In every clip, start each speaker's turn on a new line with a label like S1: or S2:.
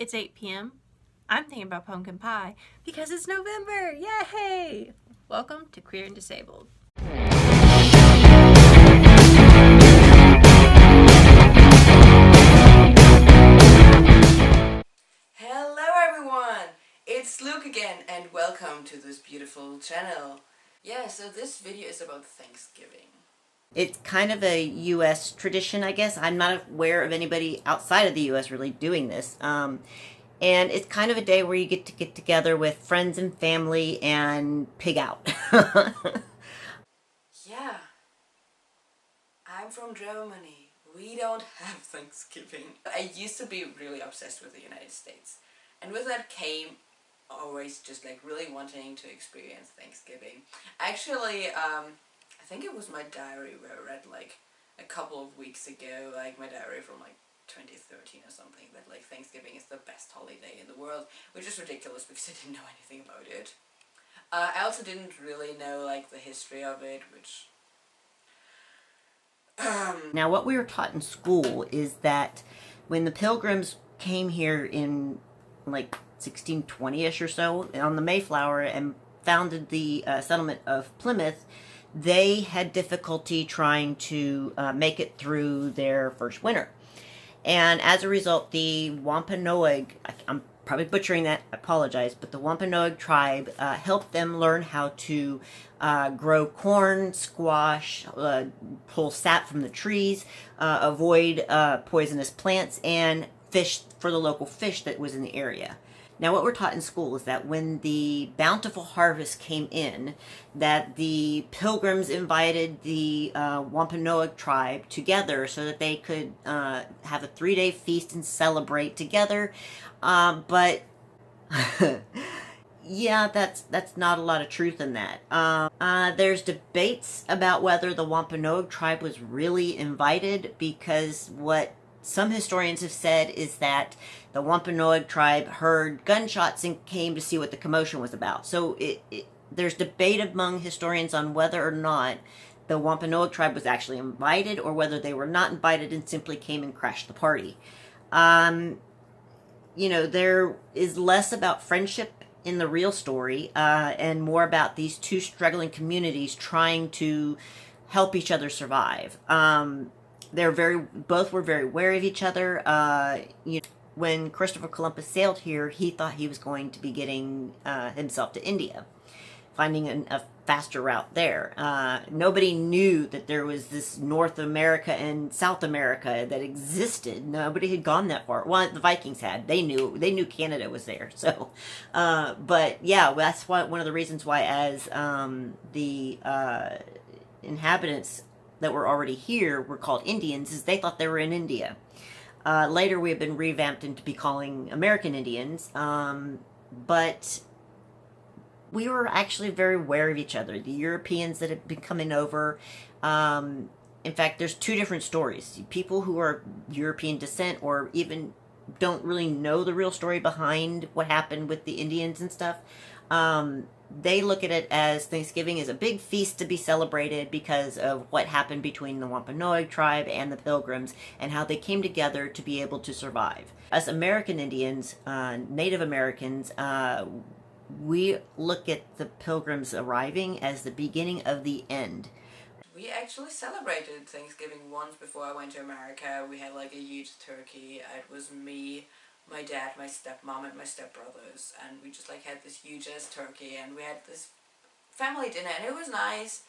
S1: It's 8 p.m. I'm thinking about pumpkin pie because it's November. Yay! Welcome to Queer and Disabled.
S2: Hello everyone! It's Luke again and welcome to this beautiful channel. Yeah, so this video is about Thanksgiving.
S3: It's kind of a U.S. tradition, I guess. I'm not aware of anybody outside of the U.S. really doing this. And it's kind of a day where you get together with friends and family and pig out.
S2: Yeah. I'm from Germany. We don't have Thanksgiving. I used to be really obsessed with the United States. And with that came always just like really wanting to experience Thanksgiving. Actually, I think it was my diary where I read like a couple of weeks ago, like my diary from like 2013 or something, that like Thanksgiving is the best holiday in the world, which is ridiculous because I didn't know anything about it. I also didn't really know like the history of it, which...
S3: Now, what we were taught in school is that when the Pilgrims came here in like 1620-ish or so on the Mayflower and founded the settlement of Plymouth, they had difficulty trying to make it through their first winter. And as a result, the Wampanoag, I'm probably butchering that, I apologize, but the Wampanoag tribe helped them learn how to grow corn, squash, pull sap from the trees, avoid poisonous plants, and fish for the local fish that was in the area. Now, what we're taught in school is that when the bountiful harvest came in, that the Pilgrims invited the Wampanoag tribe together so that they could have a 3-day feast and celebrate together. But yeah, that's not a lot of truth in that. There's debates about whether the Wampanoag tribe was really invited, because what some historians have said is that the Wampanoag tribe heard gunshots and came to see what the commotion was about. So there's debate among historians on whether or not the Wampanoag tribe was actually invited or whether they were not invited and simply came and crashed the party. You know, there is less about friendship in the real story and more about these two struggling communities trying to help each other survive. Both were very wary of each other. When Christopher Columbus sailed here, he thought he was going to be getting himself to India, finding a faster route there. Nobody knew that there was this North America and South America that existed. Nobody had gone that far. Well, the Vikings had. They knew Canada was there. So, but yeah, that's one of the reasons why, as the inhabitants that were already here were called Indians, is they thought they were in India. Later we have been revamped into be calling American Indians, but we were actually very wary of each other. The Europeans that had been coming over, in fact, there's two different stories. People who are European descent or even don't really know the real story behind what happened with the Indians and stuff, they look at it as Thanksgiving is a big feast to be celebrated because of what happened between the Wampanoag tribe and the Pilgrims and how they came together to be able to survive. As American Indians, Native Americans, we look at the Pilgrims arriving as the beginning of the end.
S2: We actually celebrated Thanksgiving once before I went to America. We had like a huge turkey. It was me, my dad, my stepmom, and my stepbrothers, and we just like had this huge ass turkey, and we had this family dinner, and it was nice.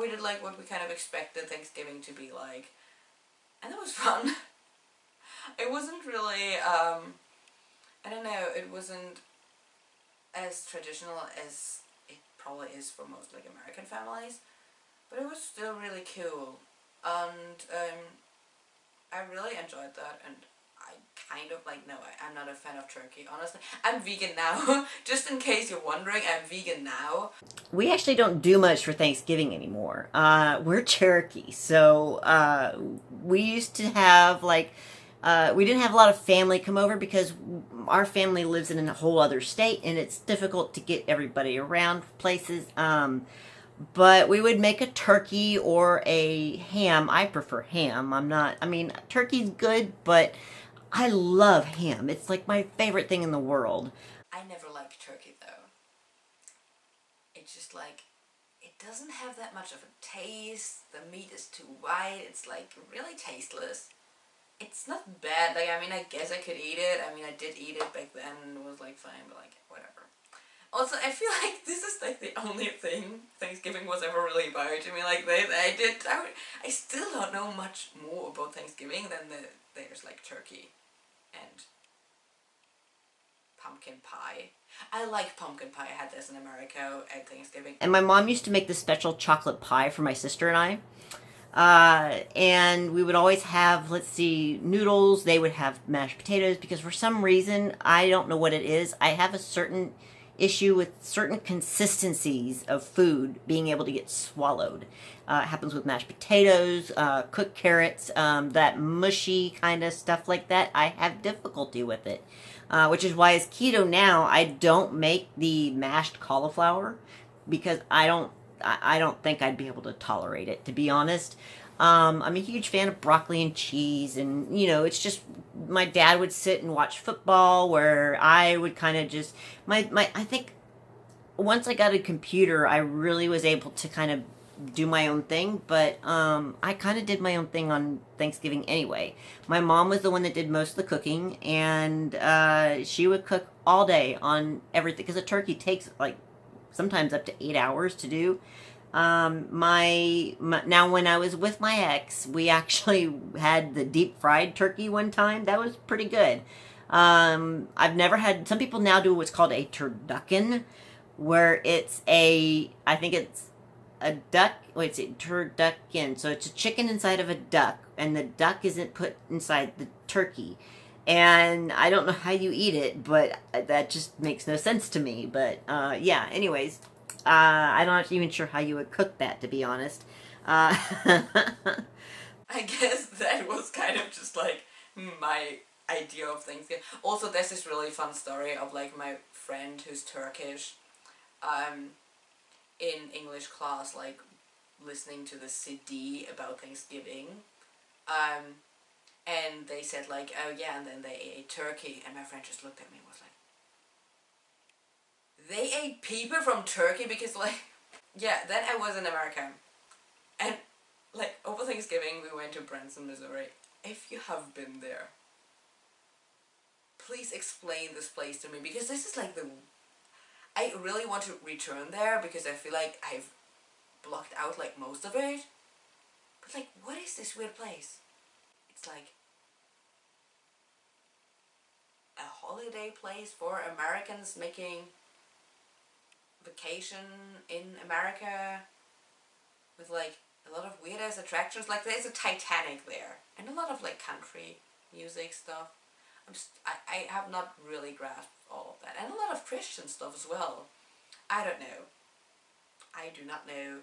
S2: We did like what we kind of expected Thanksgiving to be like, and it was fun. It wasn't really, I don't know, it wasn't as traditional as it probably is for most like American families, but it was still really cool, and I really enjoyed that, and I kind of like, no, I'm not a fan of turkey, honestly. I'm vegan now. Just in case you're wondering, I'm vegan now.
S3: We actually don't do much for Thanksgiving anymore. We're Cherokee, so we used to have like, we didn't have a lot of family come over because our family lives in a whole other state and it's difficult to get everybody around places. But we would make a turkey or a ham. I prefer ham. Turkey's good, but I love ham. It's like my favorite thing in the world.
S2: I never liked turkey though. It's just like, it doesn't have that much of a taste. The meat is too white. It's like really tasteless. It's not bad. Like, I mean, I guess I could eat it. I mean, I did eat it back then and it was like fine, but like whatever. Also, I feel like this is like the only thing Thanksgiving was ever really about to me. Like I still don't know much more about Thanksgiving than there's like turkey and pumpkin pie. I like pumpkin pie. I had this in America at Thanksgiving.
S3: And my mom used to make this special chocolate pie for my sister and I. And we would always have, let's see, noodles. They would have mashed potatoes because for some reason, I don't know what it is. I have a certain issue with certain consistencies of food being able to get swallowed. It happens with mashed potatoes, cooked carrots, that mushy kind of stuff like that. I have difficulty with it, which is why as keto now, I don't make the mashed cauliflower because I don't think I'd be able to tolerate it, to be honest. I'm a huge fan of broccoli and cheese, and it's just my dad would sit and watch football, where I would kind of just I think once I got a computer, I really was able to kind of do my own thing. But I kind of did my own thing on Thanksgiving anyway. My mom was the one that did most of the cooking, and she would cook all day on everything because a turkey takes like sometimes up to 8 hours to do. Now when I was with my ex, we actually had the deep fried turkey one time. That was pretty good. I've never had, some people now do what's called a turducken, where I think it's a duck, it's a turducken. So it's a chicken inside of a duck, and the duck isn't put inside the turkey. And I don't know how you eat it, but that just makes no sense to me. But yeah, anyways, I'm not even sure how you would cook that, to be honest.
S2: I guess that was kind of just like my idea of Thanksgiving. Also, there's this really fun story of like my friend who's Turkish, in English class, like listening to the CD about Thanksgiving, and they said like, oh yeah, and then they ate turkey, and my friend just looked at me and was like, they ate people from Turkey? Because like, yeah, then I was in America, and like over Thanksgiving we went to Branson, Missouri. If you have been there, please explain this place to me, because this is like I really want to return there because I feel like I've blocked out like most of it. But like, what is this weird place? It's like a holiday place for Americans making vacation in America with like a lot of weird ass attractions. Like there's a Titanic there and a lot of like country music stuff. I have not really grasped all of that, and a lot of Christian stuff as well. I don't know. I do not know.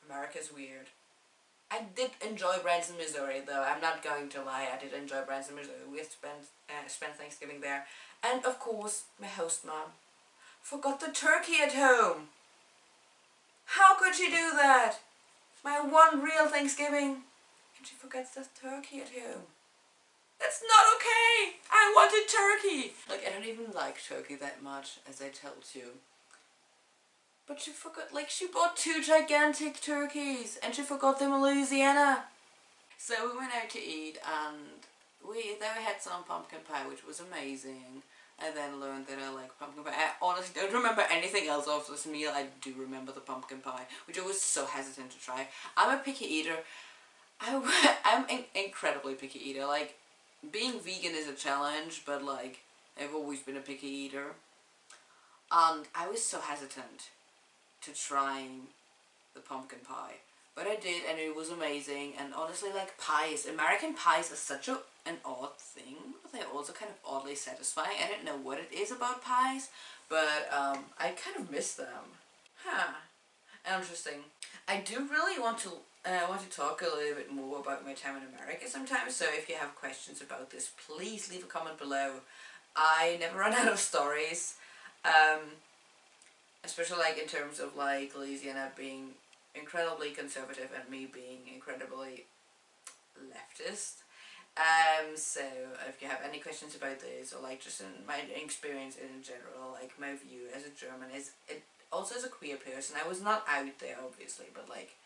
S2: America's weird. I did enjoy Branson, Missouri, though. I'm not going to lie. I did enjoy Branson, Missouri. We spent Thanksgiving there, and of course, my host mom forgot the turkey at home. How could she do that? My one real Thanksgiving, and she forgets the turkey at home. That's not okay! I wanted turkey! Like, I don't even like turkey that much, as I told you. But she forgot, like, she bought 2 gigantic turkeys, and she forgot them in Louisiana. So we went out to eat, and we had some pumpkin pie, which was amazing. I then learned that I like pumpkin pie. I honestly don't remember anything else of this meal. I do remember the pumpkin pie, which I was so hesitant to try. I'm a picky eater. I'm an incredibly picky eater. Like, being vegan is a challenge, but like, I've always been a picky eater. And I was so hesitant to trying the pumpkin pie. But I did, and it was amazing. And honestly, like, pies, American pies are such an odd thing, but they're also kind of oddly satisfying. I don't know what it is about pies, but I kind of miss them. Huh. Interesting. I do really want to talk a little bit more about my time in America sometimes, so if you have questions about this, please leave a comment below. I never run out of stories, especially like in terms of like Louisiana being incredibly conservative and me being incredibly leftist. So if you have any questions about this, or like just in my experience in general, like my view as a German is, it also as a queer person, I was not out there obviously, but like,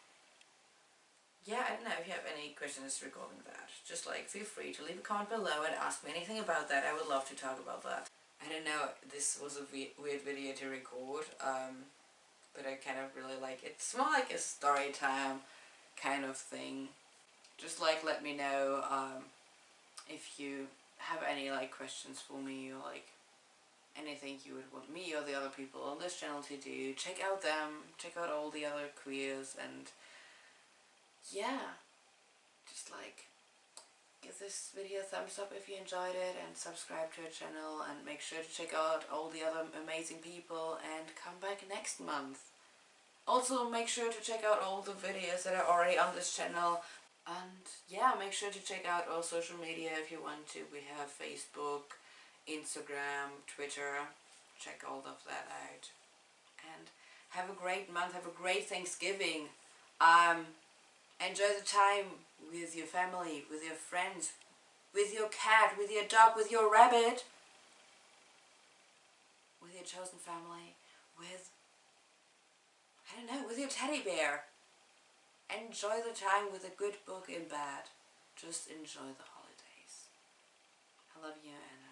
S2: yeah, I don't know, if you have any questions regarding that, just like feel free to leave a comment below and ask me anything about that. I would love to talk about that. I don't know, this was a weird video to record, but I kind of really like it. It's more like a story time kind of thing. Just like let me know if you have any like questions for me, or like anything you would want me or the other people on this channel to do. Check out them, check out all the other queers, and yeah, just like give this video a thumbs up if you enjoyed it, and subscribe to our channel, and make sure to check out all the other amazing people and come back next month. Also make sure to check out all the videos that are already on this channel, and yeah, make sure to check out our social media if you want to. We have Facebook, Instagram, Twitter. Check all of that out. And have a great month, have a great Thanksgiving. Enjoy the time with your family, with your friends, with your cat, with your dog, with your rabbit, with your chosen family, with, I don't know, with your teddy bear. Enjoy the time with a good book in bed. Just enjoy the holidays. I love you, and